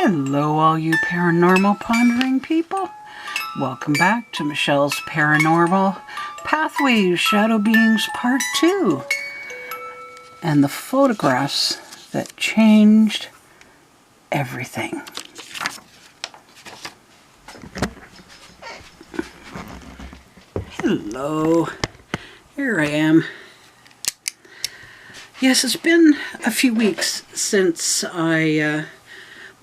Hello, all you paranormal pondering people. Welcome back to Michelle's Paranormal Pathways Shadow Beings Part 2. And the photographs that changed everything. Hello. Here I am. Yes, it's been a few weeks since I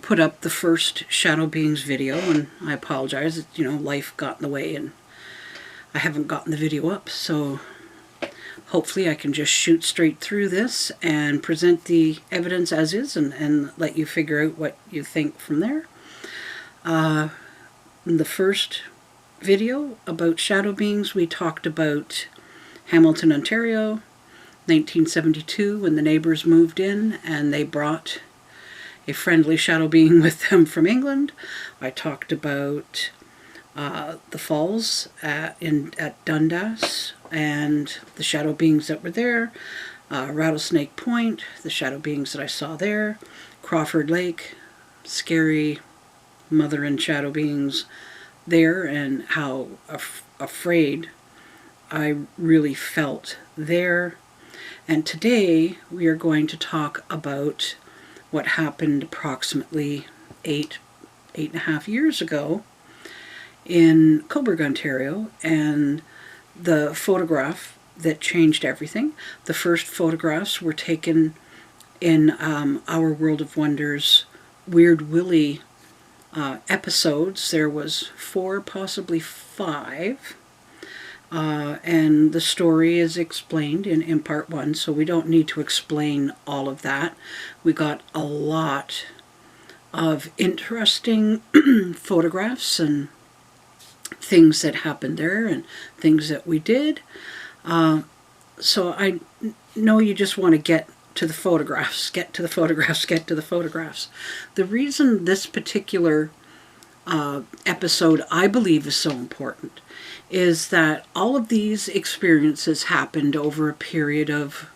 put up the first Shadow Beings video, and I apologize. Life got in the way and I haven't gotten the video up, so hopefully I can just shoot straight through this and present the evidence as is and let you figure out what you think from there. In the first video about Shadow Beings, we talked about Hamilton, Ontario, 1972, when the neighbors moved in and they brought a friendly shadow being with them from England. I talked about the falls at Dundas and the shadow beings that were there, Rattlesnake Point, the shadow beings that I saw there, Crawford Lake, scary mother and shadow beings there, and how afraid I really felt there. And today we are going to talk about what happened approximately eight and a half years ago in Cobourg, Ontario, and the photograph that changed everything. The first photographs were taken in Our World of Wonders Weird Willie episodes. There was 4, possibly 5. And the story is explained in part 1, so we don't need to explain all of that. We got a lot of interesting photographs and things that happened there and things that we did. So I know you just want to get to the photographs, get to the photographs, get to the photographs. The reason this particular episode, I believe, is so important is that all of these experiences happened over a period of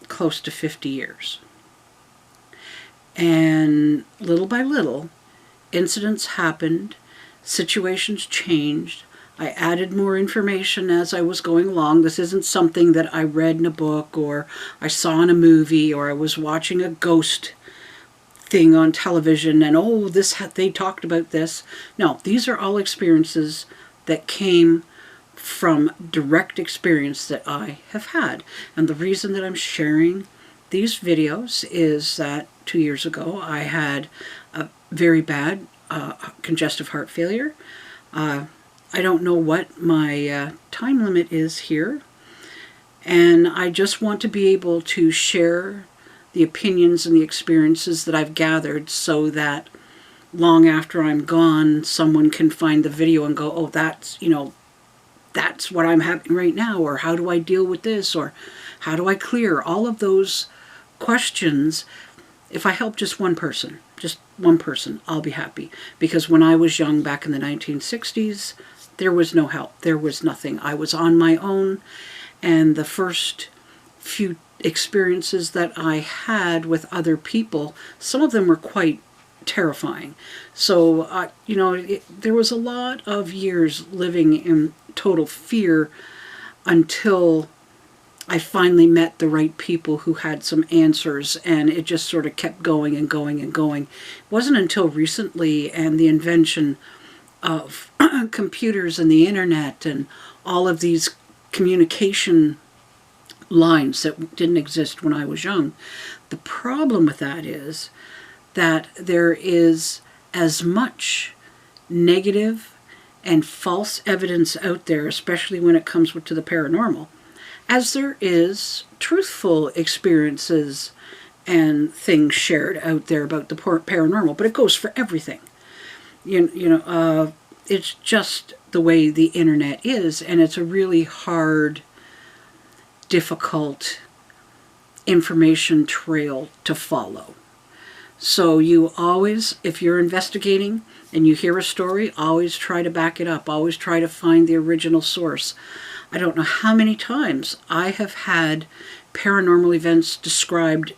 close to 50 years. And little by little, incidents happened, situations changed. I added more information as I was going along. This isn't something that I read in a book or I saw in a movie or I was watching a ghost thing on television and they talked about this. No, these are all experiences that came from direct experience that I have had. And the reason that I'm sharing these videos is that 2 years ago I had a very bad congestive heart failure. I don't know what my time limit is here, and I just want to be able to share the opinions and the experiences that I've gathered so that long after I'm gone, someone can find the video and go, oh, that's what I'm having right now, or how do I deal with this, or how do I clear all of those questions. If I help just one person, I'll be happy. Because when I was young back in the 1960s, there was no help. There was nothing. I was on my own, and the first few experiences that I had with other people, some of them were quite terrifying. So, there was a lot of years living in total fear until I finally met the right people who had some answers, and it just sort of kept going and going and going. It wasn't until recently and the invention of computers and the internet and all of these communication lines that didn't exist when I was young. The problem with that is that there is as much negative and false evidence out there, especially when it comes to the paranormal, as there is truthful experiences and things shared out there about the paranormal. But it goes for everything. It's just the way the internet is, and it's a really hard, difficult information trail to follow. So you always, if you're investigating and you hear a story, always try to back it up. Always try to find the original source. I don't know how many times I have had paranormal events described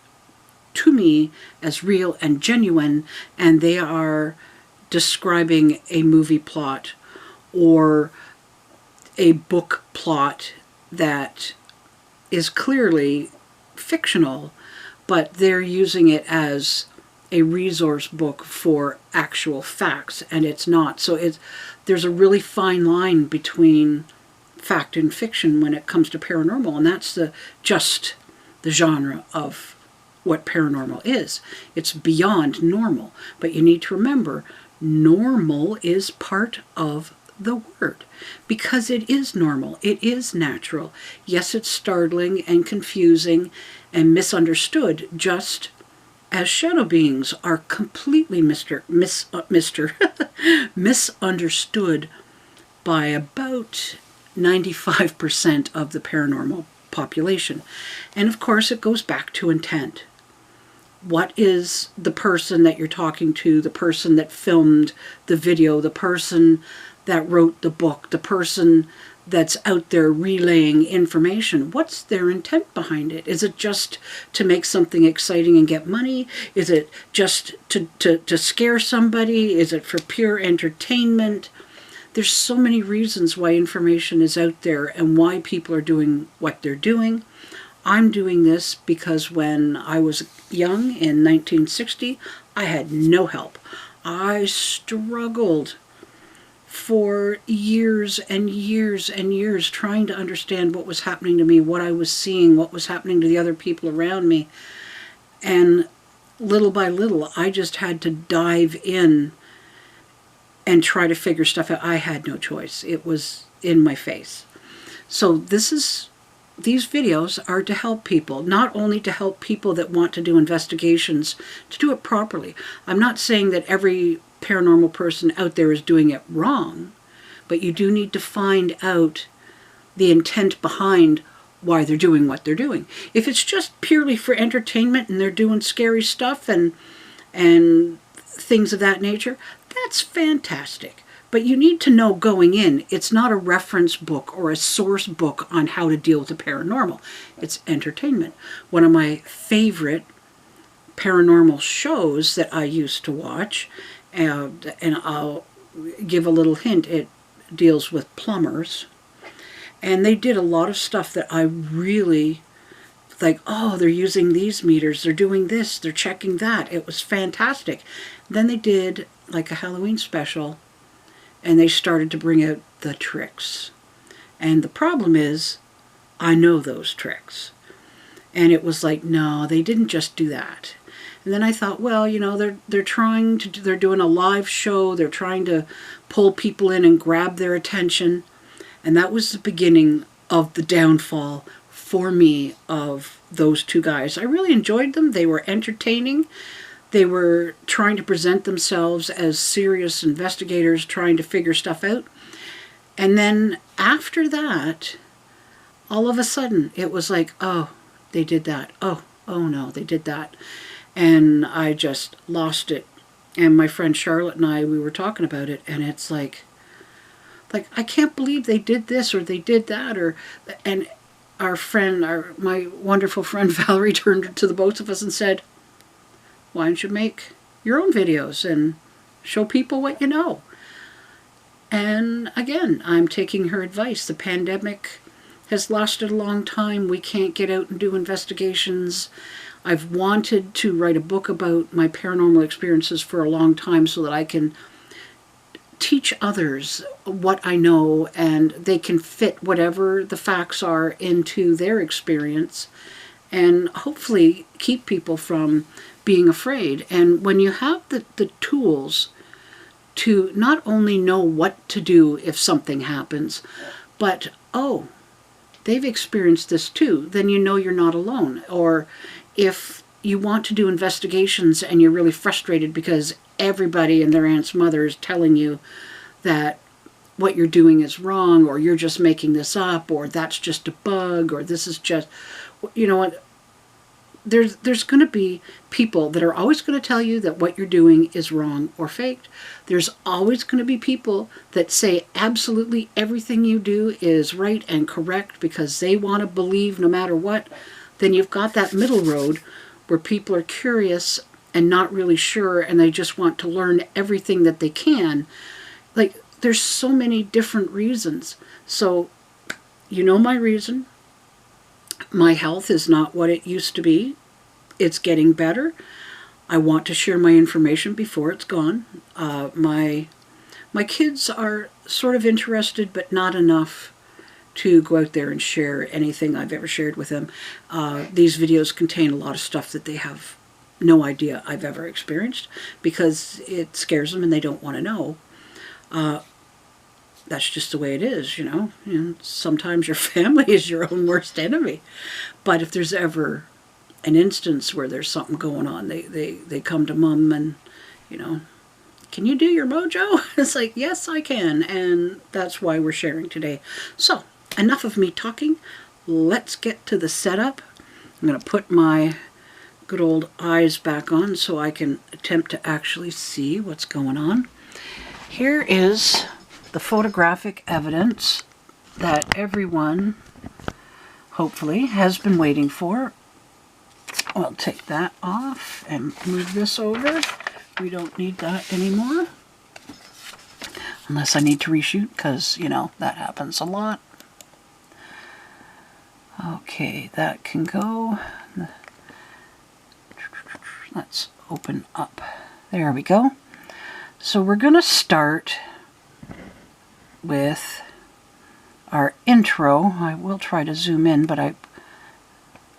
to me as real and genuine, and they are describing a movie plot or a book plot that is clearly fictional, but they're using it as a resource book for actual facts, and it's not. So there's a really fine line between fact and fiction when it comes to paranormal, and that's just the genre of what paranormal is. It's beyond normal, but you need to remember, normal is part of the word, because it is normal, it is natural. Yes, it's startling and confusing and misunderstood, just as shadow beings are completely misunderstood by about 95% of the paranormal population. And of course, it goes back to intent. What is the person that you're talking to, the person that filmed the video, the person that wrote the book, the person that's out there relaying information? What's their intent behind it? Is it just to make something exciting and get money? Is it just to scare somebody? Is it for pure entertainment? There's so many reasons why information is out there and why people are doing what they're doing. I'm doing this because when I was young in 1960, I had no help. I struggled for years and years and years trying to understand what was happening to me, what I was seeing, what was happening to the other people around me. And little by little, I just had to dive in and try to figure stuff out. I had no choice. It was in my face. So these videos are to help people, not only to help people that want to do investigations, to do it properly. I'm not saying that every paranormal person out there is doing it wrong, but you do need to find out the intent behind why they're doing what they're doing. If it's just purely for entertainment and they're doing scary stuff and things of that nature, that's fantastic. But you need to know going in, it's not a reference book or a source book on how to deal with the paranormal. It's entertainment. One of my favorite paranormal shows that I used to watch, and I'll give a little hint, it deals with plumbers. And they did a lot of stuff that I really, like, oh, they're using these meters, they're doing this, they're checking that. It was fantastic. Then they did like a Halloween special, and they started to bring out the tricks. And the problem is, I know those tricks. And it was like, no, they didn't just do that. And then I thought, well, you know, they're doing a live show, they're trying to pull people in and grab their attention. And that was the beginning of the downfall for me of those two guys. I really enjoyed them. They were entertaining. They were trying to present themselves as serious investigators, trying to figure stuff out. And then after that, all of a sudden, it was like, oh, they did that. Oh no, they did that. And I just lost it. And my friend Charlotte and I, we were talking about it, and it's like I can't believe they did this or they did that. And my wonderful friend Valerie turned to the both of us and said, why don't you make your own videos and show people what you know? And again, I'm taking her advice. The pandemic has lasted a long time. We can't get out and do investigations. I've wanted to write a book about my paranormal experiences for a long time so that I can teach others what I know and they can fit whatever the facts are into their experience and hopefully keep people from being afraid. And when you have the tools to not only know what to do if something happens, but, oh, they've experienced this too, then you know you're not alone. Or if you want to do investigations and you're really frustrated because everybody and their aunt's mother is telling you that what you're doing is wrong, or you're just making this up, or that's just a bug, or this is just, you know what, there's going to be people that are always going to tell you that what you're doing is wrong or faked. There's always going to be people that say absolutely everything you do is right and correct because they want to believe no matter what. Then you've got that middle road where people are curious and not really sure, and they just want to learn everything that they can. Like, there's so many different reasons. So, you know my reason. My health is not what it used to be. It's getting better. I want to share my information before it's gone. My kids are sort of interested, but not enough to go out there and share anything I've ever shared with them. These videos contain a lot of stuff that they have no idea I've ever experienced, because it scares them and they don't want to know. That's just the way it is, you know. And sometimes your family is your own worst enemy. But if there's ever an instance where there's something going on, they come to Mum and, you know, can you do your mojo? It's like, yes, I can. And that's why we're sharing today. So, enough of me talking. Let's get to the setup. I'm going to put my good old eyes back on so I can attempt to actually see what's going on. Here is the photographic evidence that everyone, hopefully, has been waiting for. I'll take that off and move this over. We don't need that anymore. Unless I need to reshoot, because, you know, that happens a lot. Okay, that can go. Let's open up. There we go. So we're going to start with our intro. I will try to zoom in, but I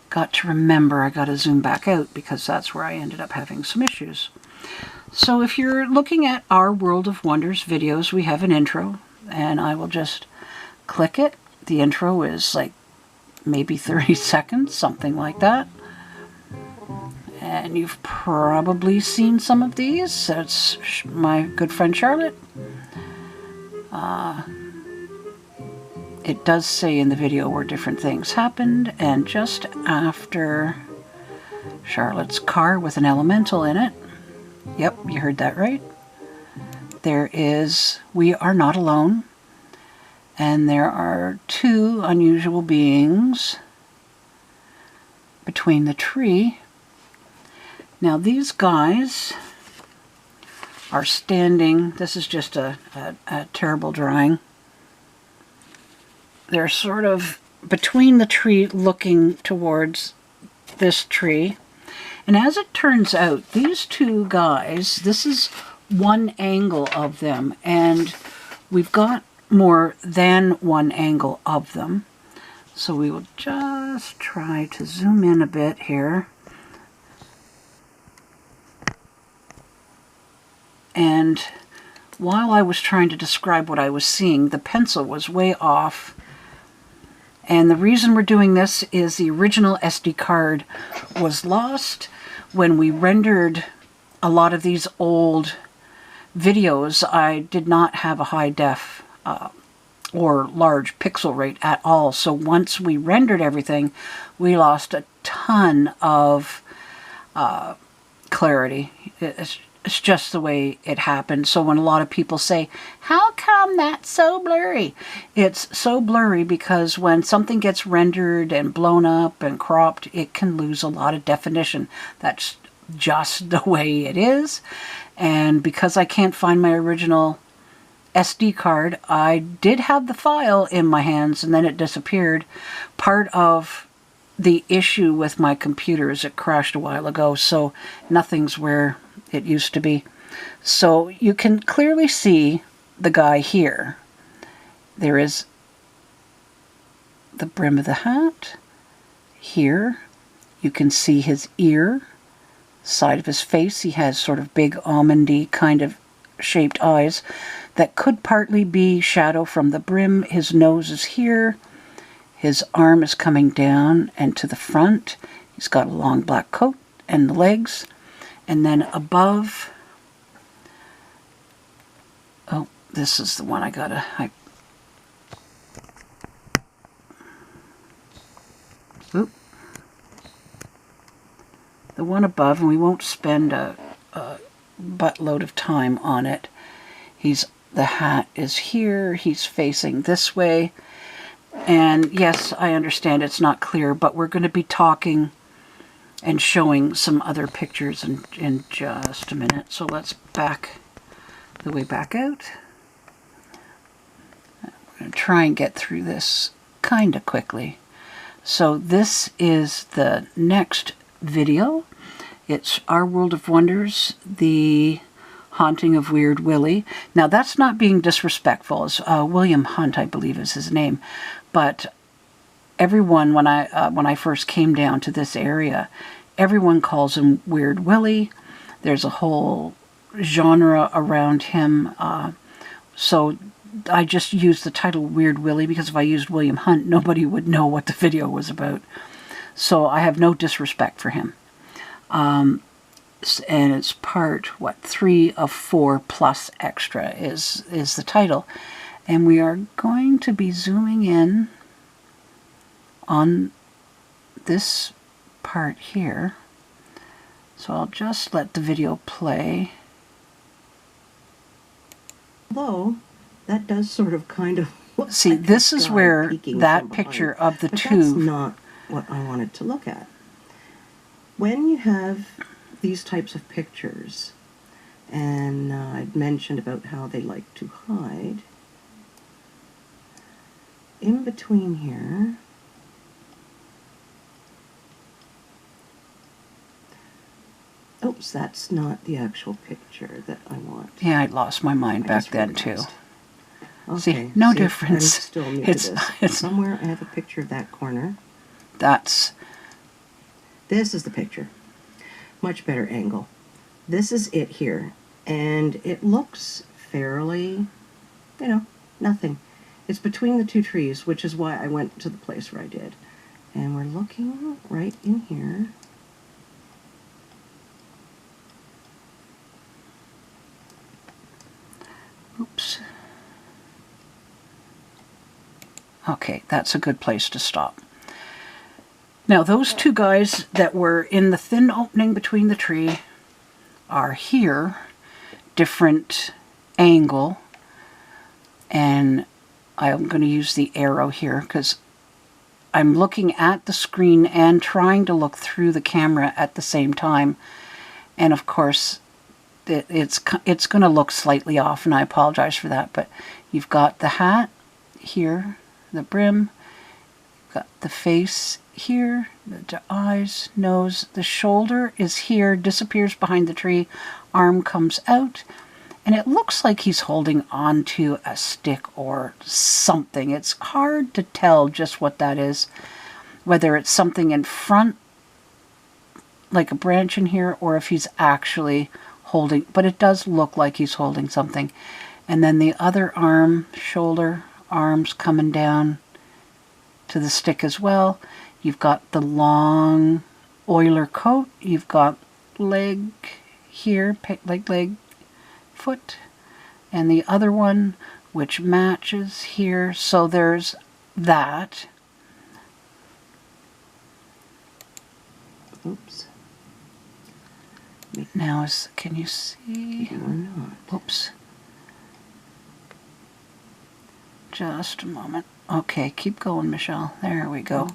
got to remember I got to zoom back out, because that's where I ended up having some issues. So if you're looking at our World of Wonders videos, we have an intro, and I will just click it. The intro is like maybe 30 seconds, something like that. And you've probably seen some of these. That's my good friend Charlotte. It does say in the video where different things happened, and just after Charlotte's car with an elemental in it, yep, you heard that right, there is We Are Not Alone, and there are two unusual beings between the tree. Now these guys are standing, this is just a terrible drawing. They're sort of between the tree looking towards this tree. And as it turns out, these two guys, this is one angle of them, and we've got more than one angle of them. So we will just try to zoom in a bit here. And while I was trying to describe what I was seeing, the pencil was way off. And the reason we're doing this is the original SD card was lost when we rendered a lot of these old videos. I did not have a high def or large pixel rate at all. So once we rendered everything, we lost a ton of clarity. It's just the way it happened. So when a lot of people say, how come that's so blurry? It's so blurry because when something gets rendered and blown up and cropped, it can lose a lot of definition. That's just the way it is. And because I can't find my original SD card, I did have the file in my hands and then it disappeared. Part of the issue with my computer is it crashed a while ago, so nothing's where it used to be. So you can clearly see the guy here. There is the brim of the hat. Here you can see his ear, side of his face. He has sort of big almondy kind of shaped eyes that could partly be shadow from the brim. His nose is here. His arm is coming down and to the front. He's got a long black coat and the legs. And then above, oh, this is the one I gotta, oop. The one above, and we won't spend a buttload of time on it. The hat is here, he's facing this way. And yes, I understand it's not clear, but we're going to be talking and showing some other pictures in just a minute. So let's back the way back out. I'm going to try and get through this kind of quickly. So this is the next video. It's Our World of Wonders, The Haunting of Weird Willie. Now that's not being disrespectful. It's William Hunt, I believe is his name. But everyone, when I first came down to this area, everyone calls him Weird Willie. There's a whole genre around him. So I just used the title Weird Willie because if I used William Hunt, nobody would know what the video was about. So I have no disrespect for him. And it's part, 3 of 4 plus extra is the title. And we are going to be zooming in on this part here. So I'll just let the video play. Although, that does sort of kind of look See, like this is where that picture of the but two... That's not what I wanted to look at. When you have these types of pictures, and I'd mentioned about how they like to hide, in between here, oops, that's not the actual picture that I want. Yeah, I lost my mind back then too. Okay, see, no difference. I'm still new to this. It's somewhere I have a picture of that corner. This is the picture. Much better angle. This is it here. And it looks fairly, nothing. It's between the two trees, which is why I went to the place where I did. And we're looking right in here. Oops. Okay, that's a good place to stop. Now, those two guys that were in the thin opening between the tree are here, different angle, and I'm going to use the arrow here because I'm looking at the screen and trying to look through the camera at the same time, and of course it's going to look slightly off, and I apologize for that, but you've got the hat here, the brim, got the face here, the eyes, nose, the shoulder is here, disappears behind the tree, arm comes out, and it looks like he's holding on to a stick or something. It's hard to tell just what that is, whether it's something in front, like a branch in here, or if he's actually holding, but it does look like he's holding something. And then the other arm, shoulder, arms coming down to the stick as well. You've got the long oiler coat. You've got leg here, leg, foot. And the other one, which matches here. So there's that. Oops. Now, can you see? Or not. Oops. Just a moment. Okay, keep going, Michelle. There we go.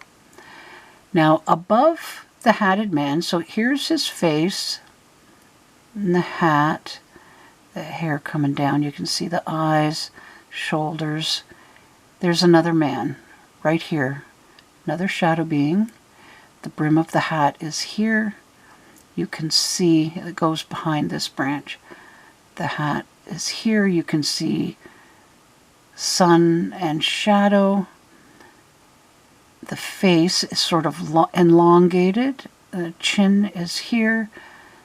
Now, above the hatted man, so here's his face, and the hat, the hair coming down. You can see the eyes, shoulders. There's another man right here, another shadow being. The brim of the hat is here. You can see it goes behind this branch. The hat is here. You can see sun and shadow. The face is sort of elongated. The chin is here.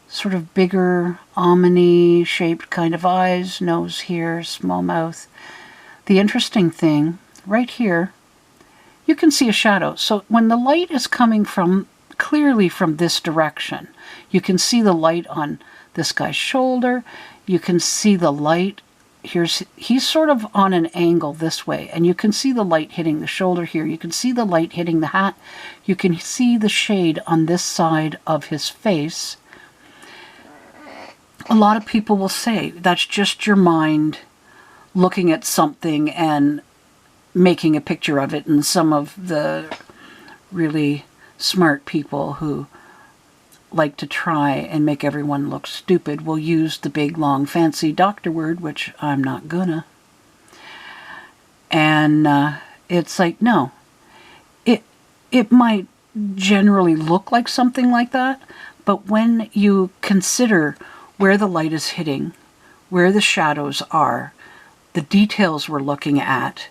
Sort of bigger, almond-y shaped kind of eyes. Nose here, small mouth. The interesting thing, right here, you can see a shadow. So when the light is coming clearly from this direction, you can see the light on this guy's shoulder. You can see the light. He's sort of on an angle this way, and you can see the light hitting the shoulder here. You can see the light hitting the hat. You can see the shade on this side of his face. A lot of people will say that's just your mind looking at something and making a picture of it, and some of the really smart people who like to try and make everyone look stupid will use the big, long, fancy doctor word, which I'm not gonna. And it's like, no. It might generally look like something like that, but when you consider where the light is hitting, where the shadows are, the details we're looking at,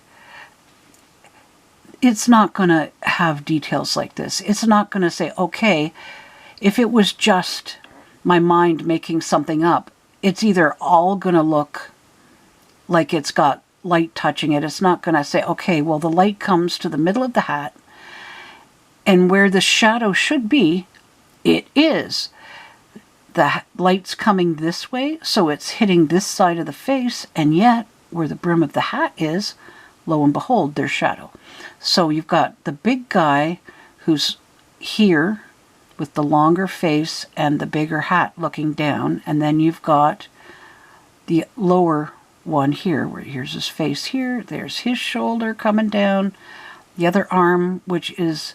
it's not going to have details like this. It's not going to say, okay, if it was just my mind making something up, it's either all going to look like it's got light touching it. It's not going to say, okay, well, the light comes to the middle of the hat, and where the shadow should be, it is. The light's coming this way, so it's hitting this side of the face, and yet where the brim of the hat is, lo and behold, there's shadow. So you've got the big guy who's here with the longer face and the bigger hat looking down, and then you've got the lower one here, where here's his face here, there's his shoulder coming down, the other arm, which is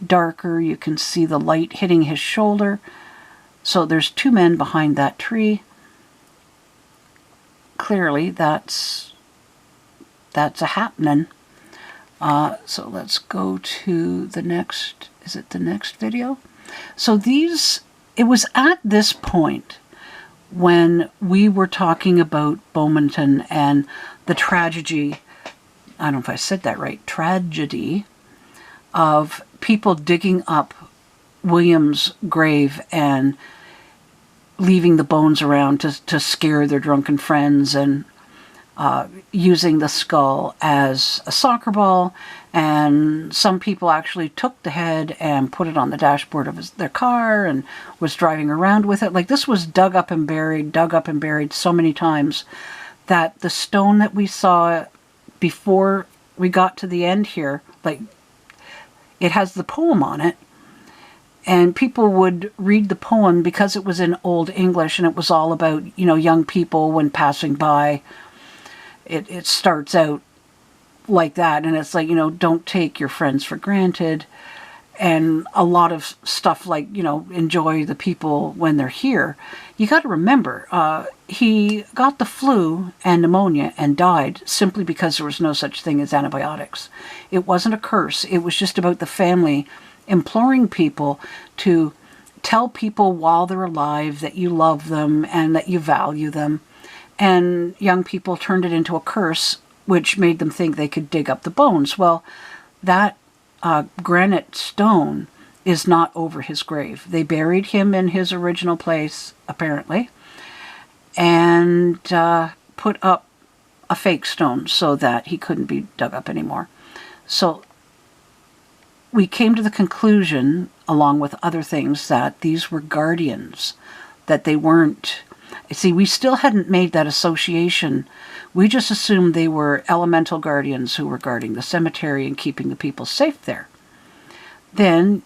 darker, you can see the light hitting his shoulder. So there's two men behind that tree. Clearly that's a happening. So let's go to the next, is it the next video? So it was at this point when we were talking about Bowmanton and the tragedy, I don't know if I said that right, tragedy of people digging up William's grave and leaving the bones around to scare their drunken friends, and using the skull as a soccer ball. And some people actually took the head and put it on the dashboard of their car and was driving around with it. Like, this was dug up and buried so many times that the stone that we saw before we got to the end here, like, it has the poem on it, and people would read the poem because it was in Old English, and it was all about, you know, young people when passing by. It starts out like that, and it's like, you know, don't take your friends for granted, and a lot of stuff like, you know, enjoy the people when they're here. You got to remember, he got the flu and pneumonia and died simply because there was no such thing as antibiotics. It wasn't a curse. It was just about the family imploring people to tell people while they're alive that you love them and that you value them. And young people turned it into a curse, which made them think they could dig up the bones. Well, that granite stone is not over his grave. They buried him in his original place, apparently, and put up a fake stone so that he couldn't be dug up anymore. So we came to the conclusion, along with other things, that these were guardians, that they weren't... See, we still hadn't made that association. We just assumed they were elemental guardians who were guarding the cemetery and keeping the people safe there. Then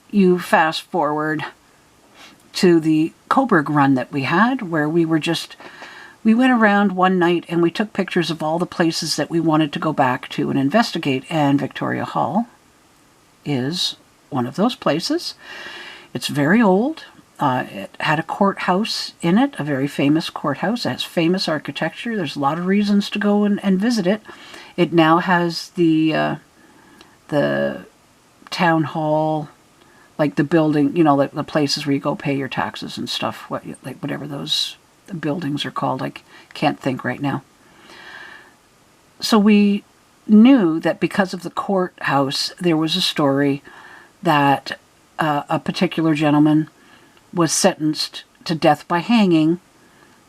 you fast forward to the Coburg run that we had, where we went around one night and we took pictures of all the places that we wanted to go back to and investigate, and Victoria Hall is one of those places. It's very old. It had a courthouse in it, a very famous courthouse. It has famous architecture. There's a lot of reasons to go and visit it. It now has the town hall, like the building, you know, like the places where you go pay your taxes and stuff, like whatever those buildings are called. I can't think right now. So we knew that because of the courthouse, there was a story that a particular gentleman was sentenced to death by hanging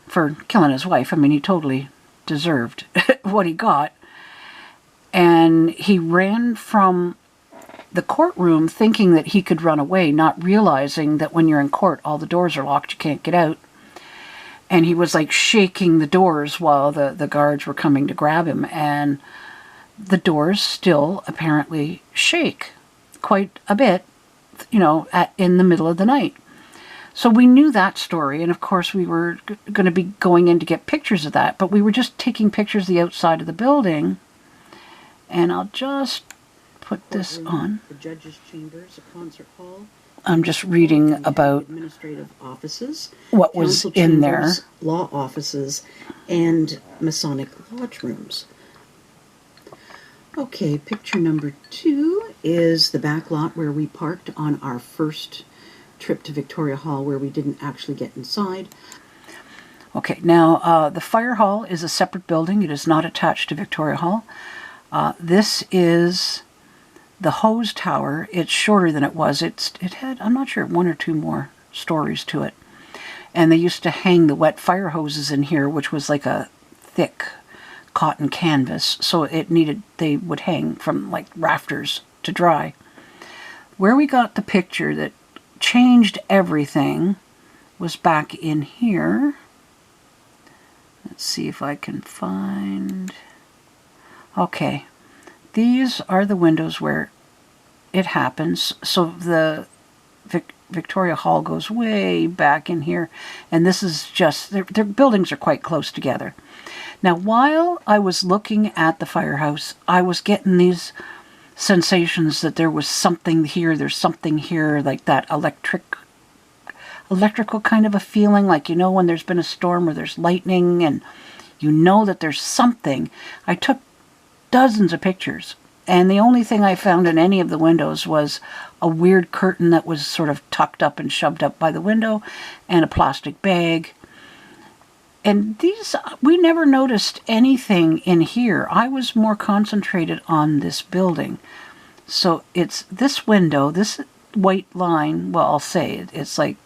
for killing his wife. I mean, he totally deserved what he got. And he ran from the courtroom thinking that he could run away, not realizing that when you're in court, all the doors are locked, you can't get out. And he was like shaking the doors while the guards were coming to grab him. And the doors still apparently shake quite a bit, you know, in the middle of the night. So we knew that story, and of course we were going to be going in to get pictures of that, but we were just taking pictures of the outside of the building. And I'll just put this on. The judge's chambers, a concert hall. I'm just reading about administrative offices, what was council in there. chambers, law offices, and Masonic lodge rooms. Okay, picture number 2 is the back lot where we parked on our first trip to Victoria Hall, where we didn't actually get inside. Okay, now the fire hall is a separate building. It is not attached to Victoria Hall. This is the hose tower. It's shorter than it was. It had, I'm not sure, 1 or 2 more stories to it. And they used to hang the wet fire hoses in here, which was like a thick cotton canvas. So they would hang from like rafters to dry. Where we got the picture that changed everything was back in here. Let's see if I can find... Okay, these are the windows where it happens. So the Victoria Hall goes way back in here, and this is just, their buildings are quite close together. Now, while I was looking at the firehouse, I was getting these sensations that there was something here, there's something here, like that electrical kind of a feeling, like, you know, when there's been a storm or there's lightning and you know that there's something. I took dozens of pictures, and the only thing I found in any of the windows was a weird curtain that was sort of tucked up and shoved up by the window, and a plastic bag. And these, we never noticed anything in here. I was more concentrated on this building. So it's this window, this white line, well, I'll say it's like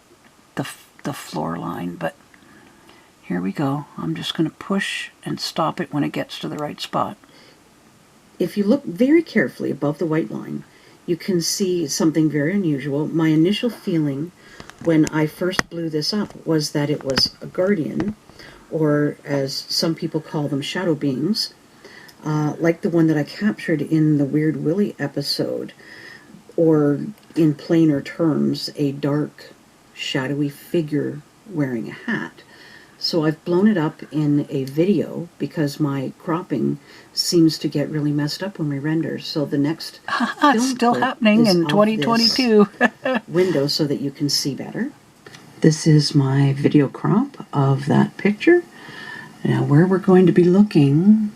the floor line, but here we go. I'm just going to push and stop it when it gets to the right spot. If you look very carefully above the white line, you can see something very unusual. My initial feeling when I first blew this up was that it was a guardian, or as some people call them, shadow beings, like the one that I captured in the Weird Willie episode, or in plainer terms, a dark, shadowy figure wearing a hat. So I've blown it up in a video because my cropping seems to get really messed up when we render. So the next it's still happening in 2022. window so that you can see better. This is my video crop of that picture. Now where we're going to be looking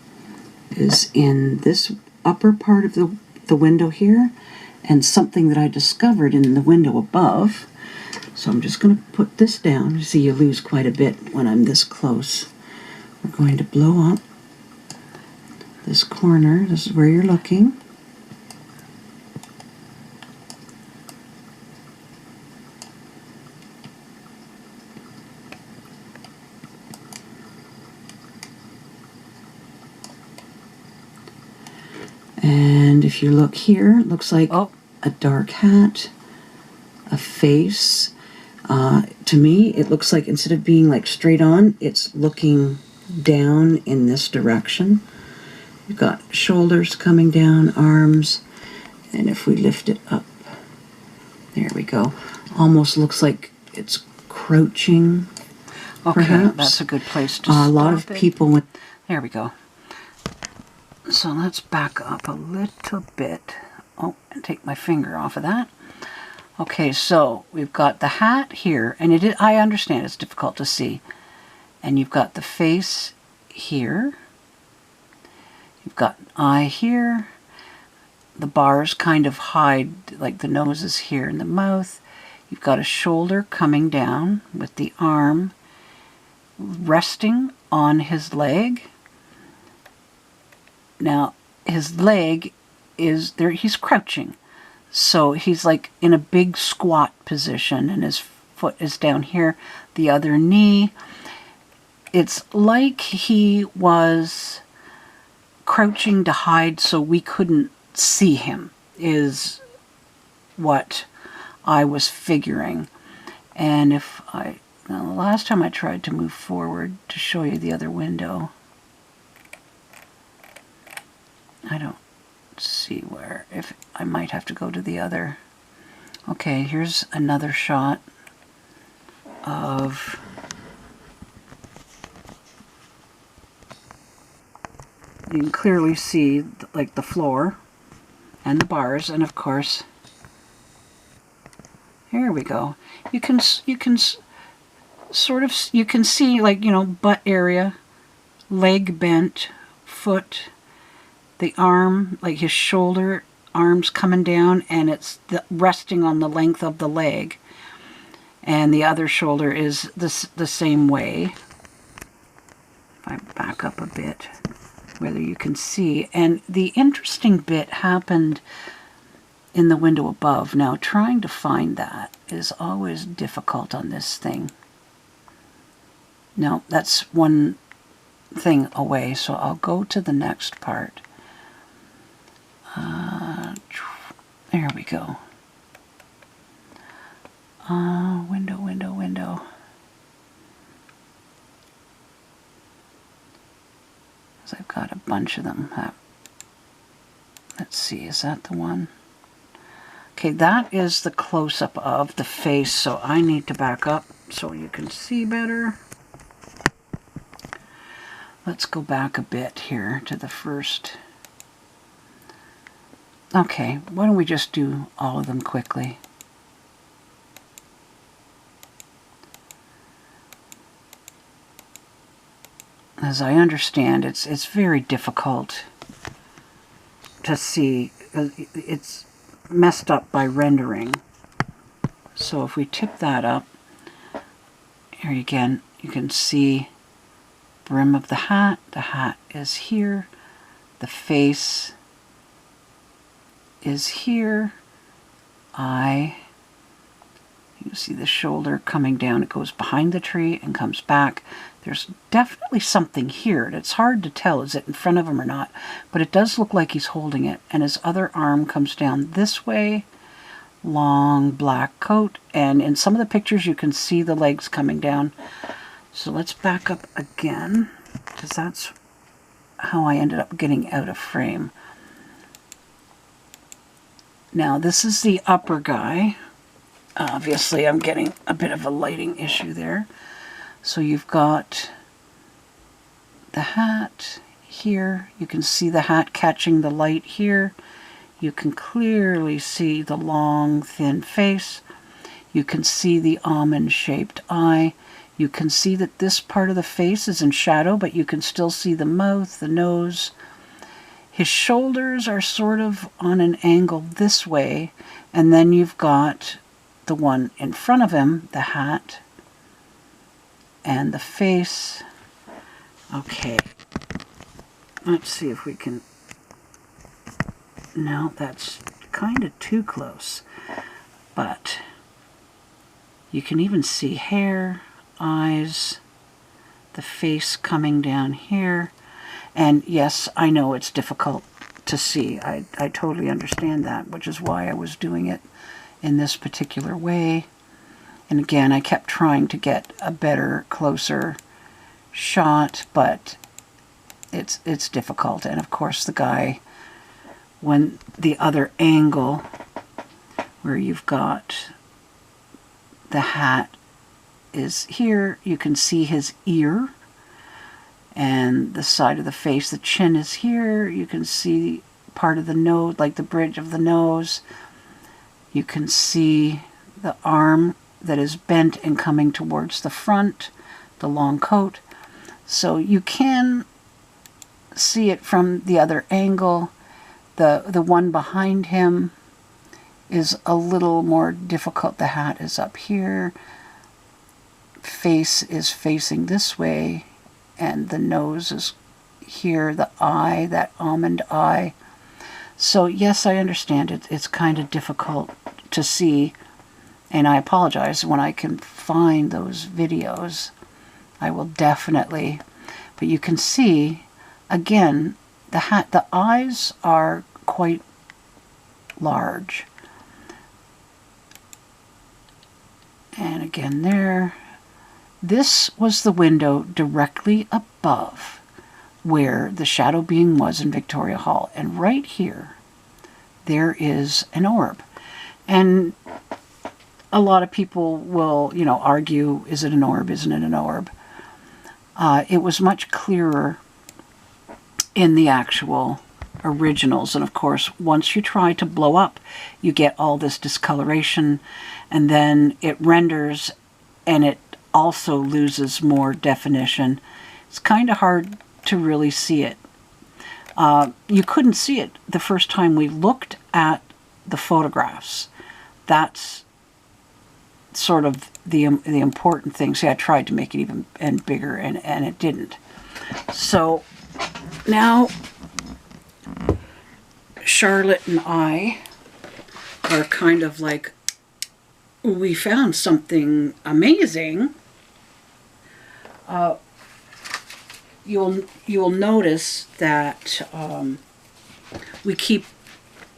is in this upper part of the window here, and something that I discovered in the window above. So I'm just going to put this down. You see, you lose quite a bit when I'm this close. We're going to blow up this corner. This is where you're looking. And if you look here, it looks like a dark hat, a face. To me, it looks like instead of being like straight on, it's looking down in this direction. You've got shoulders coming down, arms, and if we lift it up, there we go. Almost looks like it's crouching, perhaps. That's a good place to stop. A lot of people with... There we go. So let's back up a little bit. Oh, and take my finger off of that. Okay, so we've got the hat here, and I understand it's difficult to see. And you've got the face here. You've got an eye here. The bars kind of hide, like the nose is here and the mouth. You've got a shoulder coming down with the arm resting on his leg. Now, his leg is there, he's crouching. So he's like in a big squat position, and his foot is down here, the other knee. It's like he was crouching to hide so we couldn't see him, is what I was figuring. And if now the last time I tried to move forward to show you the other window, I don't see where, if I might have to go to the other. Okay, here's another shot of you can clearly see like the floor and the bars, and of course Here we go. You can sort of, you can see, like, you know, butt area, leg bent, foot, the arm, like his shoulder, arms coming down, and it's resting on the length of the leg. And the other shoulder is the same way. If I back up a bit, whether you can see. And the interesting bit happened in the window above. Now, trying to find that is always difficult on this thing. No, that's one thing away, so I'll go to the next part. There we go. Window. Because I've got a bunch of them. Let's see, is that the one? Okay, that is the close-up of the face, so I need to back up so you can see better. Let's go back a bit here to the first. Okay, why don't we just do all of them quickly? As I understand, it's very difficult to see. It's messed up by rendering. So if we tip that up, here again, you can see brim of the hat. The hat is here. The face is here. You see the shoulder coming down. It goes behind the tree and comes back. There's definitely something here. And it's hard to tell, is it in front of him or not? But it does look like he's holding it. And his other arm comes down this way. Long black coat. And in some of the pictures you can see the legs coming down. So let's back up again, because that's how I ended up getting out of frame. Now this is the upper guy. Obviously I'm getting a bit of a lighting issue there. So you've got the hat here. You can see the hat catching the light here. You can clearly see the long, thin face. You can see the almond-shaped eye. You can see that this part of the face is in shadow, but you can still see the mouth, the nose. His shoulders are sort of on an angle this way, and then you've got the one in front of him, the hat, and the face. Okay, let's see if we can... No, that's kind of too close. But you can even see hair, eyes, the face coming down here. And yes, I know it's difficult to see. I totally understand that, which is why I was doing it in this particular way. And again, I kept trying to get a better, closer shot, but it's difficult. And of course the guy, when the other angle where you've got the hat is here, you can see his ear and the side of the face. The chin is here. You can see part of the nose, like the bridge of the nose. You can see the arm that is bent and coming towards the front, the long coat. So you can see it from the other angle. The one behind him is a little more difficult. The hat is up here. Face is facing this way, and the nose is here. The eye, that almond eye. So yes, I understand it. It's kind of difficult to see, and I apologize. When I can find those videos, I will definitely. But you can see, again, the hat, the eyes are quite large. And again there. This was the window directly above where the shadow being was in Victoria Hall. And right here, there is an orb. And a lot of people will, you know, argue, is it an orb, isn't it an orb? It was much clearer in the actual originals. And of course, once you try to blow up, you get all this discoloration, and then it renders and it also loses more definition. It's kind of hard to really see it. You couldn't see it the first time we looked at the photographs. That's sort of the important thing. See, I tried to make it even and bigger, and it didn't. So now Charlotte and I are kind of like, we found something amazing. You'll notice that we keep,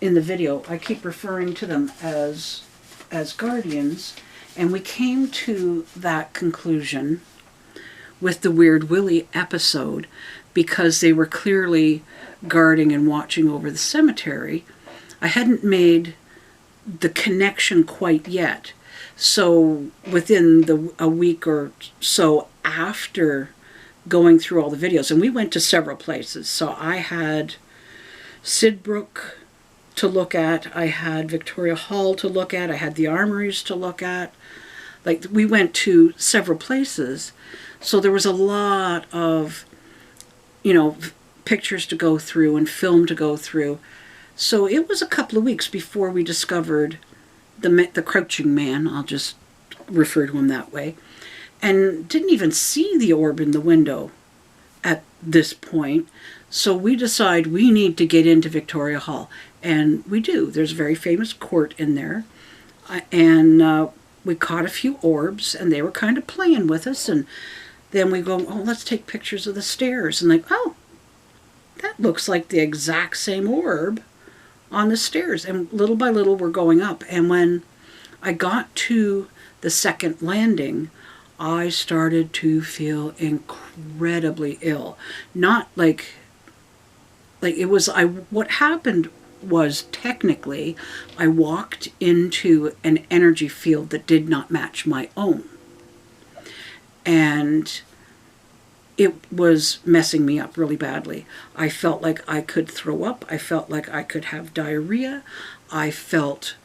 in the video, I keep referring to them as guardians, and we came to that conclusion with the Weird Willie episode because they were clearly guarding and watching over the cemetery. I hadn't made the connection quite yet. So within a week or so after going through all the videos, and we went to several places. So I had Sidbrook to look at, I had Victoria Hall to look at, I had the armories to look at. Like, we went to several places. So there was a lot of, pictures to go through and film to go through. So it was a couple of weeks before we discovered the crouching man, I'll just refer to him that way, and didn't even see the orb in the window at this point. So we decide we need to get into Victoria Hall, and we do. There's a very famous court in there, and we caught a few orbs, and they were kind of playing with us, and then we go, oh, let's take pictures of the stairs, and like, oh, that looks like the exact same orb on the stairs. And little by little we're going up, and when I got to the second landing, I started to feel incredibly ill. Not like it was, what happened was, technically, I walked into an energy field that did not match my own. And it was messing me up really badly. I felt like I could throw up. I felt like I could have diarrhea. I felt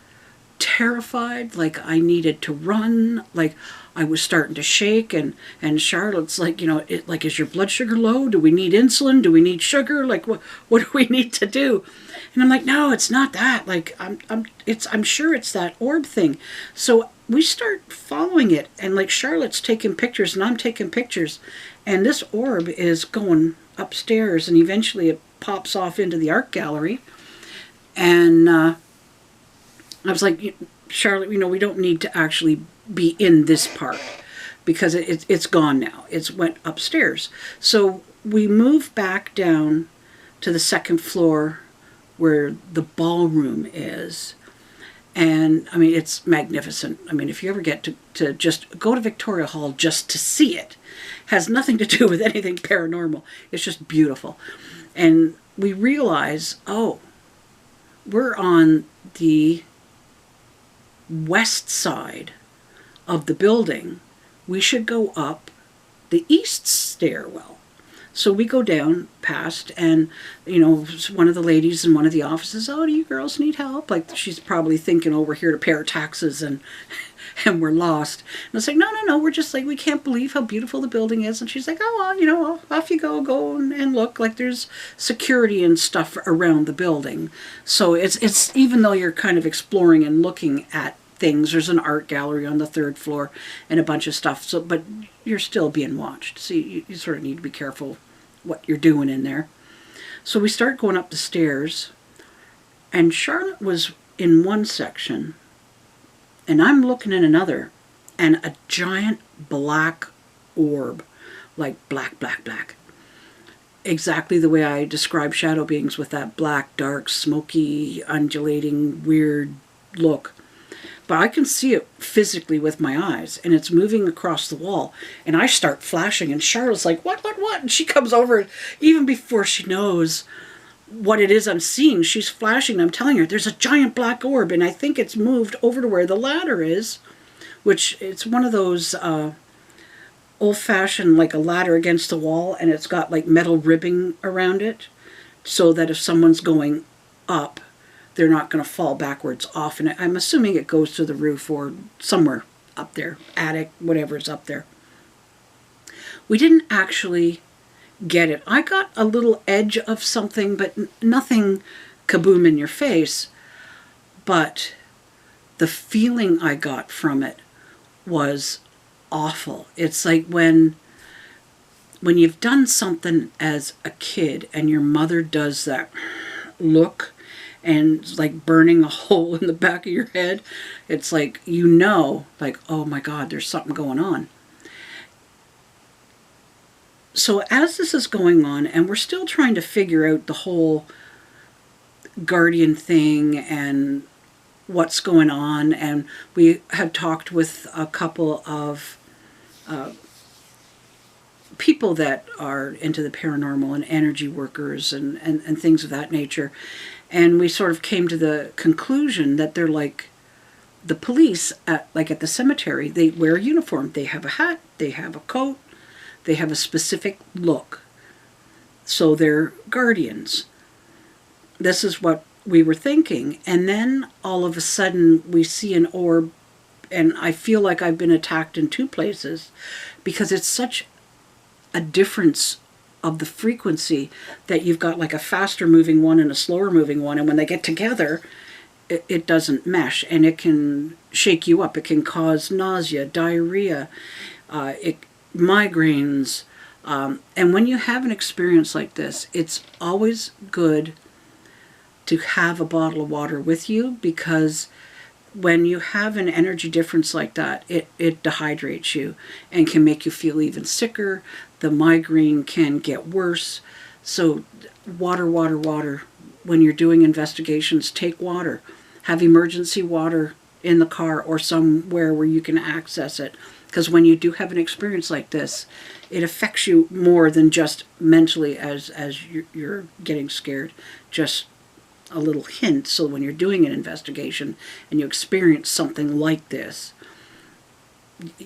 terrified, like I needed to run, like I was starting to shake, and Charlotte's like, is your blood sugar low? Do we need insulin? Do we need sugar? Like, what do we need to do? And I'm like, no, it's not that. Like, I'm sure it's that orb thing. So we start following it, and like Charlotte's taking pictures and I'm taking pictures, and this orb is going upstairs, and eventually it pops off into the art gallery. And I was like, Charlotte, we don't need to actually be in this part because it's gone now. It's went upstairs. So we move back down to the second floor where the ballroom is. And I mean, it's magnificent. I mean, if you ever get to just go to Victoria Hall just to see it, has nothing to do with anything paranormal. It's just beautiful. And we realize, oh, we're on the west side of the building. We should go up the east stairwell. So we go down past, and one of the ladies in one of the offices, oh, do you girls need help? Like, she's probably thinking, oh, we're here to pay our taxes and we're lost. And I was like, no, we're just like, we can't believe how beautiful the building is. And she's like, oh, well, off you go and look. Like, there's security and stuff around the building. So it's even though you're kind of exploring and looking at things, there's an art gallery on the third floor and a bunch of stuff. So, but you're still being watched. So you sort of need to be careful what you're doing in there. So we start going up the stairs, and Charlotte was in one section, and I'm looking in another, and a giant black orb, like black. Exactly the way I describe shadow beings, with that black, dark, smoky, undulating, weird look. But I can see it physically with my eyes, and it's moving across the wall, and I start flashing, and Charlotte's like, what? And she comes over, even before she knows what it is I'm seeing, she's flashing. I'm telling her, there's a giant black orb, and I think it's moved over to where the ladder is, which it's one of those old-fashioned, like a ladder against the wall, and it's got like metal ribbing around it. so that if someone's going up, they're not going to fall backwards off. And I'm assuming it goes to the roof or somewhere up there, attic, whatever's up there. We didn't actually get it. I got a little edge of something, but nothing kaboom in your face. But the feeling I got from it was awful. It's like when you've done something as a kid and your mother does that look and like burning a hole in the back of your head. It's like, you know, like, oh my God, there's something going on. So as this is going on, and we're still trying to figure out the whole guardian thing and what's going on, and we had talked with a couple of people that are into the paranormal and energy workers and things of that nature, and we sort of came to the conclusion that they're like the police at the cemetery. They wear a uniform, they have a hat, they have a coat, they have a specific look. So they're guardians. This is what we were thinking. And then all of a sudden we see an orb, and I feel like I've been attacked in two places because it's such a difference of the frequency that you've got like a faster moving one and a slower moving one. And when they get together, it doesn't mesh, and it can shake you up. It can cause nausea, diarrhea, migraines. And when you have an experience like this, it's always good to have a bottle of water with you, because when you have an energy difference like that, it dehydrates you and can make you feel even sicker. The migraine can get worse. So water, water, water. When you're doing investigations, take water. Have emergency water in the car or somewhere where you can access it. Because when you do have an experience like this, it affects you more than just mentally as you're getting scared. Just a little hint. So when you're doing an investigation and you experience something like this,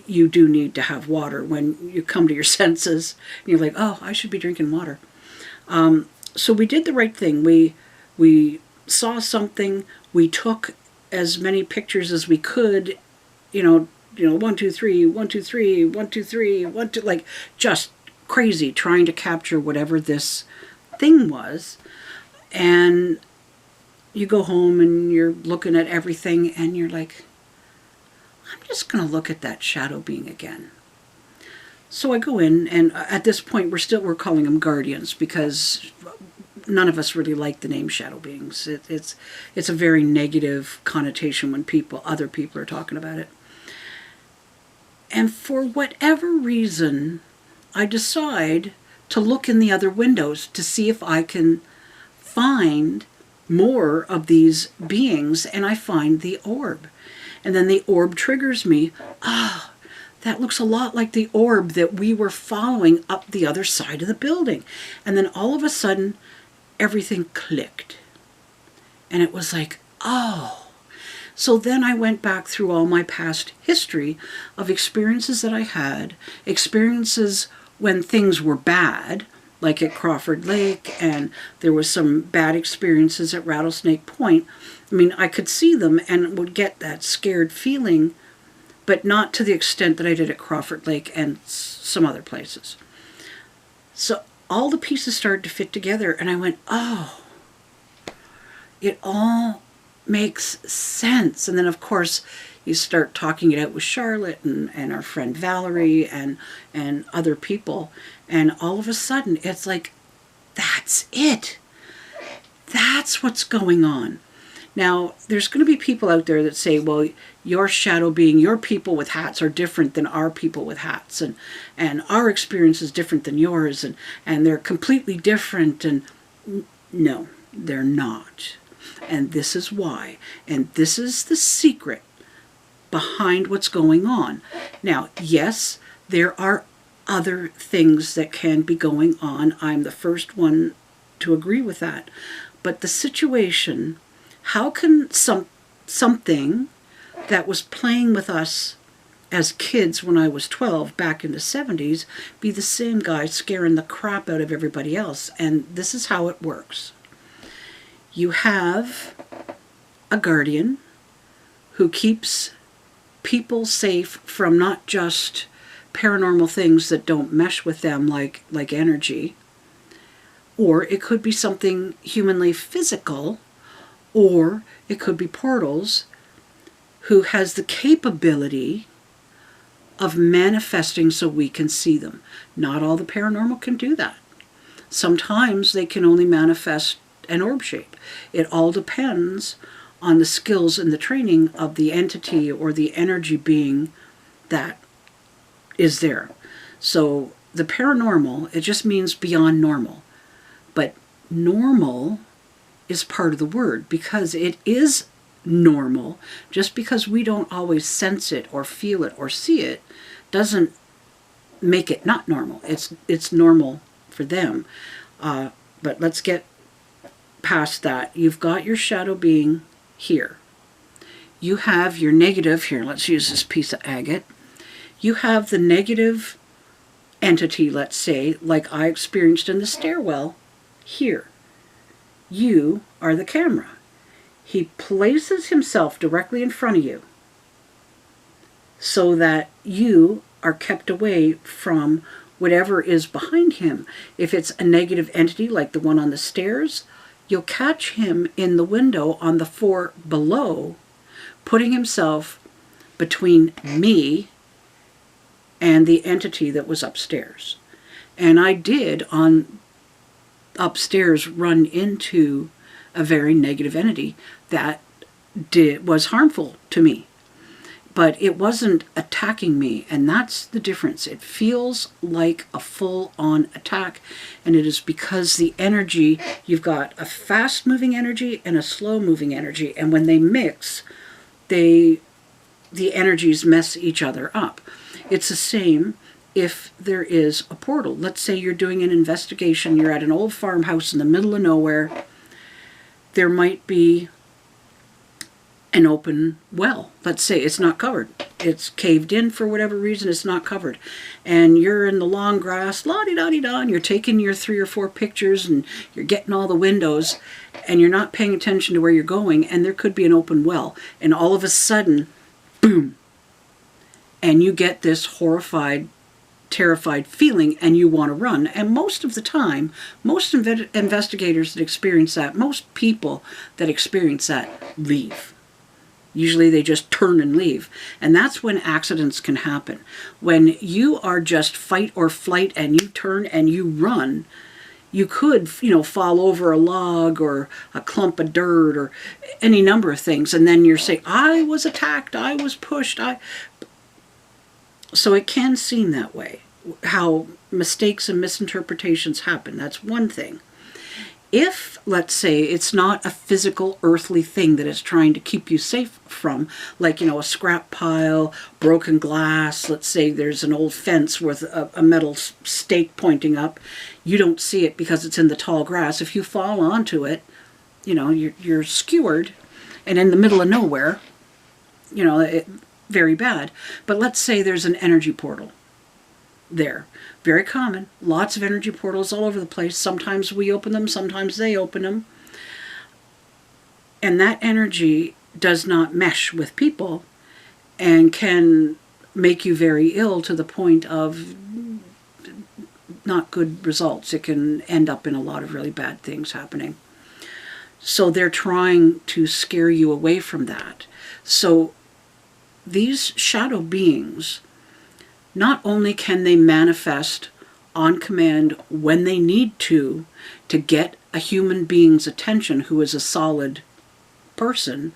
you do need to have water. When you come to your senses, and you're like, oh, I should be drinking water. So we did the right thing. We saw something. We took as many pictures as we could. 1, 2, 3, 1, 2, 3, 1, 2, 3, 1, 2, like just crazy, trying to capture whatever this thing was. And you go home and you're looking at everything and you're like, I'm just going to look at that shadow being again. So I go in, and at this point we're calling them guardians, because none of us really like the name shadow beings. It's a very negative connotation when other people are talking about it. And for whatever reason, I decide to look in the other windows to see if I can find more of these beings, and I find the orb. And then the orb triggers me. That looks a lot like the orb that we were following up the other side of the building. And then all of a sudden, everything clicked. And it was like, oh. So then I went back through all my past history of experiences that I had, experiences when things were bad, like at Crawford Lake, and there was some bad experiences at Rattlesnake Point. I mean, I could see them and would get that scared feeling, but not to the extent that I did at Crawford Lake and some other places. So all the pieces started to fit together, and I went, oh, it all makes sense. And then, of course, you start talking it out with Charlotte and our friend Valerie and other people, and all of a sudden, it's like, that's it. That's what's going on. Now, there's going to be people out there that say, well, your shadow being, your people with hats are different than our people with hats, and our experience is different than yours, and they're completely different. And no, they're not. And this is why. And this is the secret behind what's going on. Now, yes, there are other things that can be going on. I'm the first one to agree with that. But the situation, how can something that was playing with us as kids when I was 12 back in the 70s, be the same guy scaring the crap out of everybody else. And this is how it works. You have a guardian who keeps people safe from not just paranormal things that don't mesh with them like energy, or it could be something humanly physical, or it could be portals, who has the capability of manifesting so we can see them. Not all the paranormal can do that. Sometimes they can only manifest an orb shape. It all depends on the skills and the training of the entity or the energy being that is there. So the paranormal, it just means beyond normal. But normal is part of the word because it is normal. Just because we don't always sense it or feel it or see it doesn't make it not normal. It's normal for them. But let's get past that. You've got your shadow being here. You have your negative here. Let's use this piece of agate. You have the negative entity, let's say, like I experienced in the stairwell here. You are the camera. He places himself directly in front of you so that you are kept away from whatever is behind him. If it's a negative entity like the one on the stairs, you'll catch him in the window on the floor below, putting himself between me and the entity that was upstairs. And I did on upstairs run into a very negative entity that was harmful to me. But it wasn't attacking me, and that's the difference. It feels like a full-on attack, and it is because the energy, you've got a fast-moving energy and a slow-moving energy, and when they mix, the energies mess each other up. It's the same if there is a portal. Let's say you're doing an investigation, you're at an old farmhouse in the middle of nowhere. There might be an open well. Let's say it's not covered. It's caved in for whatever reason, it's not covered. And you're in the long grass, la-di-da-di-da, and you're taking your 3 or 4 pictures and you're getting all the windows and you're not paying attention to where you're going, and there could be an open well. And all of a sudden, boom, and you get this horrified, terrified feeling and you want to run. And most of the time, most investigators that experience that, most people that experience that leave. Usually they just turn and leave. And that's when accidents can happen. When you are just fight or flight and you turn and you run, you could, fall over a log or a clump of dirt or any number of things. And then you're saying, I was attacked, I was pushed. So it can seem that way, how mistakes and misinterpretations happen. That's one thing. If, let's say, it's not a physical earthly thing that it's trying to keep you safe from, like, a scrap pile, broken glass, let's say there's an old fence with a metal stake pointing up, you don't see it because it's in the tall grass. If you fall onto it, you're skewered and in the middle of nowhere, very bad. But let's say there's an energy portal there. Very common. Lots of energy portals all over the place. Sometimes we open them, sometimes they open them. And that energy does not mesh with people and can make you very ill to the point of not good results. It can end up in a lot of really bad things happening. So they're trying to scare you away from that. So these shadow beings, not only can they manifest on command when they need to get a human being's attention who is a solid person,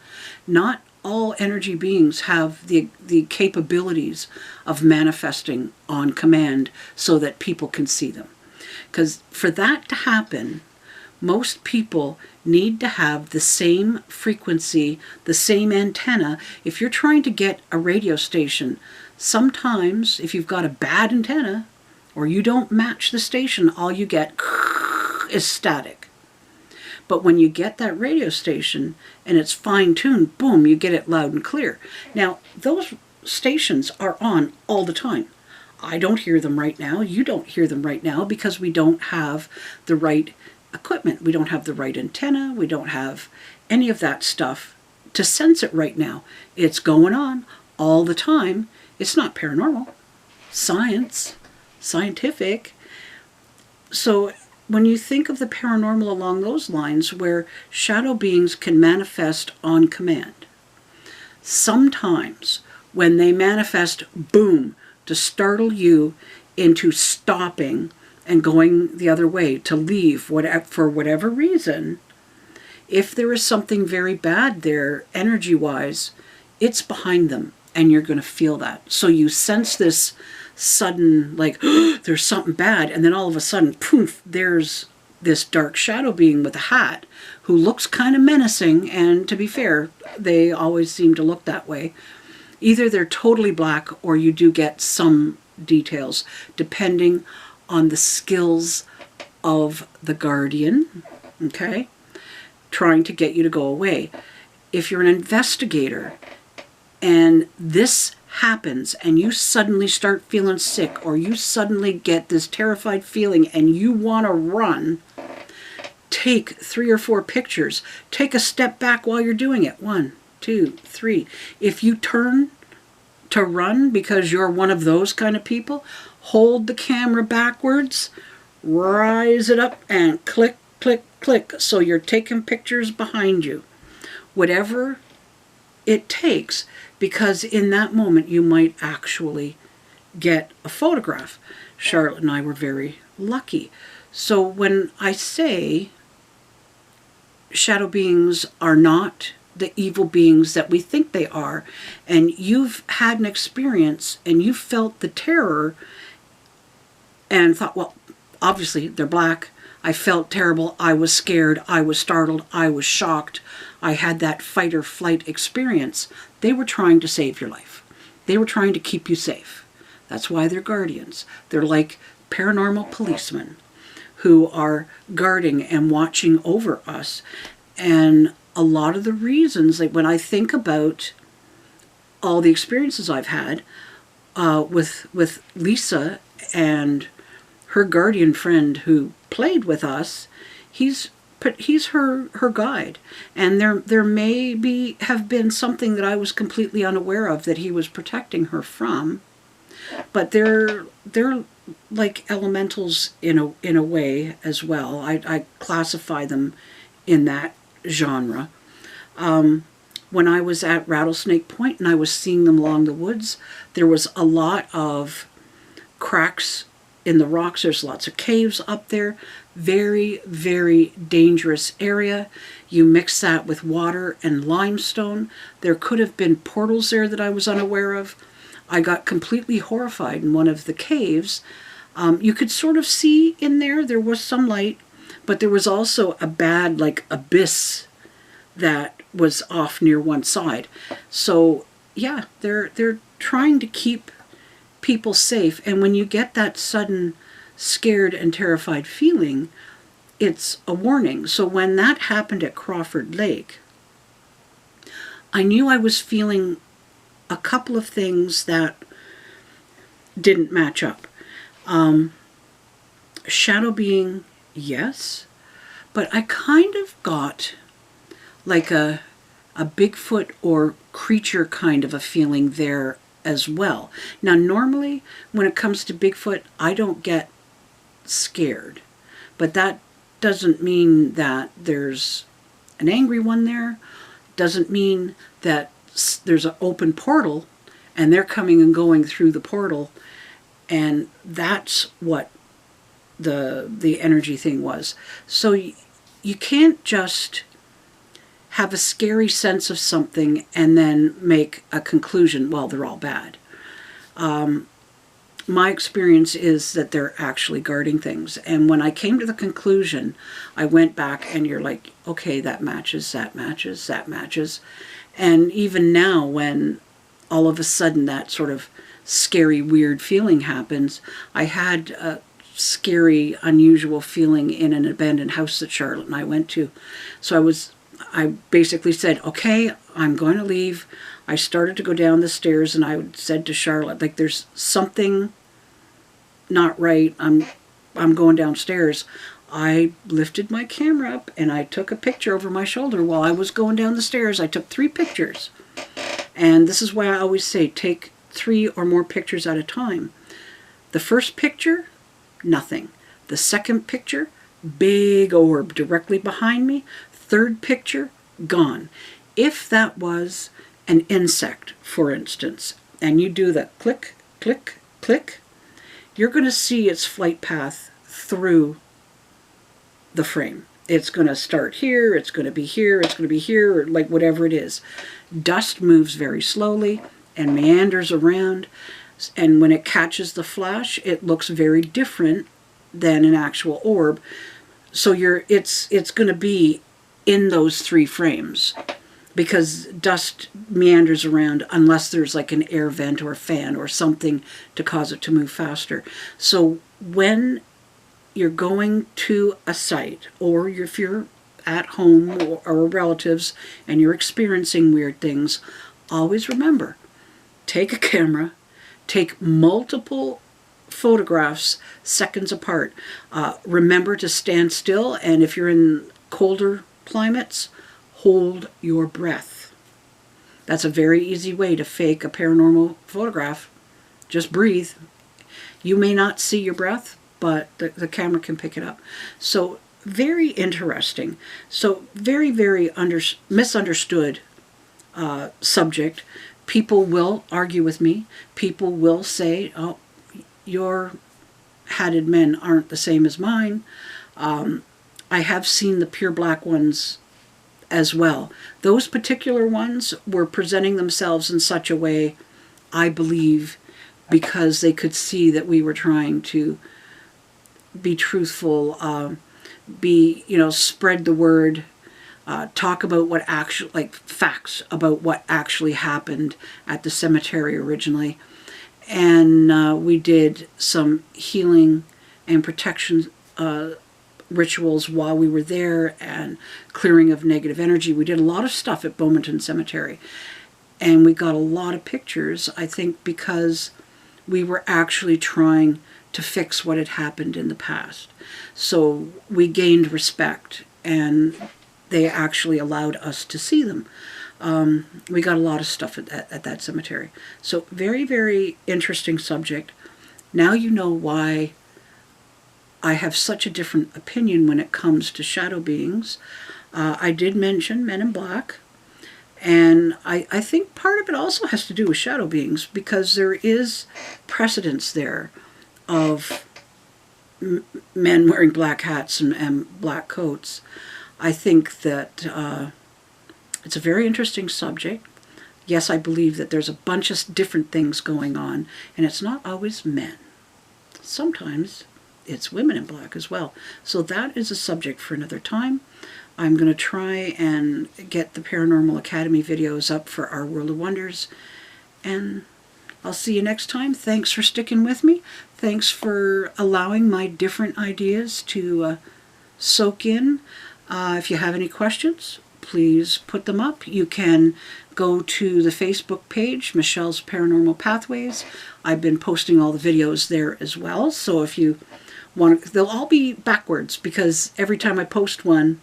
not all energy beings have the capabilities of manifesting on command so that people can see them. Because for that to happen, most people need to have the same frequency, the same antenna. If you're trying to get a radio station, sometimes if you've got a bad antenna or you don't match the station, all you get is static. But when you get that radio station and it's fine-tuned, boom, you get it loud and clear. Now, those stations are on all the time. I don't hear them right now. You don't hear them right now because we don't have the right equipment. We don't have the right antenna. We don't have any of that stuff to sense it right now. It's going on all the time. It's not paranormal. Science, scientific. So when you think of the paranormal along those lines, where shadow beings can manifest on command, sometimes when they manifest, boom, to startle you into stopping and going the other way, to leave for whatever reason, if there is something very bad there, energy-wise, it's behind them, and you're going to feel that. So you sense this sudden, like, there's something bad, and then all of a sudden, poof, there's this dark shadow being with a hat who looks kind of menacing, and to be fair, they always seem to look that way. Either they're totally black or you do get some details, depending on the skills of the guardian, okay, trying to get you to go away. If you're an investigator and this happens and you suddenly start feeling sick, or you suddenly get this terrified feeling and you want to run, take 3 or 4 pictures. Take a step back while you're doing it. 1, 2, 3. If you turn to run because you're one of those kind of people, hold the camera backwards, rise it up, and click, click, click. So you're taking pictures behind you. Whatever it takes, because in that moment you might actually get a photograph. Charlotte and I were very lucky. So when I say shadow beings are not the evil beings that we think they are, and you've had an experience and you felt the terror and thought, well, obviously they're black. I felt terrible. I was scared. I was startled. I was shocked. I had that fight or flight experience. They were trying to save your life. They were trying to keep you safe. That's why they're guardians. They're like paranormal policemen who are guarding and watching over us. And a lot of the reasons, like when I think about all the experiences I've had with Lisa and her guardian friend who played with us, he's her guide, and there may have been something that I was completely unaware of that he was protecting her from, but they're like elementals in a way as well. I classify them in that genre. When I was at Rattlesnake Point and I was seeing them along the woods, there was a lot of cracks in the rocks. There's lots of caves up there. Very, very dangerous area. You mix that with water and limestone. There could have been portals there that I was unaware of. I got completely horrified in one of the caves. You could sort of see in there. There was some light, but there was also a bad, like, abyss that was off near one side. So yeah, they're trying to keep people safe. And when you get that sudden scared and terrified feeling, it's a warning. So when that happened at Crawford Lake, I knew I was feeling a couple of things that didn't match up. Shadow being, yes, but I kind of got like a Bigfoot or creature kind of a feeling there as well. Now, normally when it comes to Bigfoot, I don't get scared, but that doesn't mean that there's an angry one there. Doesn't mean that there's an open portal and they're coming and going through the portal, and that's what the energy thing was. So you can't just have a scary sense of something and then make a conclusion, well, they're all bad. My experience is that they're actually guarding things. And when I came to the conclusion, I went back and you're like, okay, that matches, that matches, that matches. And even now, when all of a sudden that sort of scary, weird feeling happens, I had a scary, unusual feeling in an abandoned house that Charlotte and I went to. So I basically said, okay, I'm going to leave. I started to go down the stairs, and I said to Charlotte, like, there's something not right. I'm going downstairs. I lifted my camera up and I took a picture over my shoulder while I was going down the stairs. I took 3 pictures. And this is why I always say take 3 or more pictures at a time. The first picture, nothing. The second picture, big orb directly behind me. Third picture, gone. If that was an insect, for instance, and you do the click, click, click, you're going to see its flight path through the frame. It's going to start here, it's going to be here, it's going to be here, or like whatever it is. Dust moves very slowly and meanders around, and when it catches the flash, it looks very different than an actual orb. So it's going to be in those 3 frames, because dust meanders around unless there's like an air vent or a fan or something to cause it to move faster. So when you're going to a site, or if you're at home or relatives and you're experiencing weird things, always remember, take a camera, take multiple photographs seconds apart. Remember to stand still, and if you're in colder climates, hold your breath. That's a very easy way to fake a paranormal photograph. Just breathe. You may not see your breath, but the camera can pick it up. So very interesting. So very, very misunderstood subject. People will argue with me. People will say, oh, your hatted men aren't the same as mine. I have seen the pure black ones as well. Those particular ones were presenting themselves in such a way, I believe, because they could see that we were trying to be truthful, spread the word, talk about what actually, like facts about what actually happened at the cemetery originally. And we did some healing and protection rituals while we were there, and clearing of negative energy. We did a lot of stuff at Bowmanton Cemetery, and we got a lot of pictures, I think, because we were actually trying to fix what had happened in the past. So we gained respect, and they actually allowed us to see them. We got a lot of stuff at that cemetery. So very, very interesting subject. Now you know why I have such a different opinion when it comes to shadow beings. I did mention Men in Black, and I think part of it also has to do with shadow beings, because there is precedence there of men wearing black hats and black coats. I think that it's a very interesting subject. Yes, I believe that there's a bunch of different things going on, and it's not always men. Sometimes it's women in black as well. So that is a subject for another time. I'm going to try and get the Paranormal Academy videos up for our World of Wonders, and I'll see you next time. Thanks for sticking with me. Thanks for allowing my different ideas to soak in. If you have any questions, please put them up. You can go to the Facebook page, Michelle's Paranormal Pathways. I've been posting all the videos there as well. So if you want, they'll all be backwards, because every time I post one,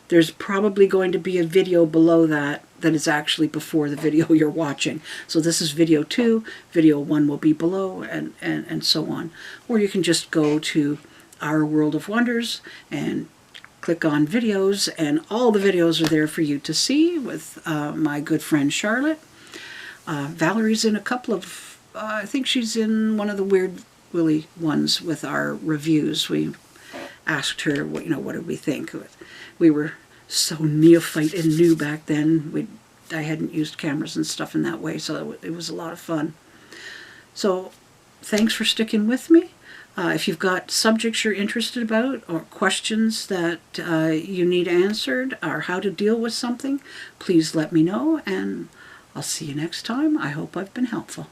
there's probably going to be a video below that is actually before the video you're watching. So this is video 2, video 1 will be below, and so on. Or you can just go to Our World of Wonders and click on videos, and all the videos are there for you to see with my good friend Charlotte. Valerie's in a couple of, I think she's in one of the Weird Willy ones with our reviews. We asked her, what did we think? We were so neophyte and new back then. I hadn't used cameras and stuff in that way, so it was a lot of fun. So thanks for sticking with me. If you've got subjects you're interested about, or questions that you need answered, or how to deal with something, please let me know, and I'll see you next time. I hope I've been helpful.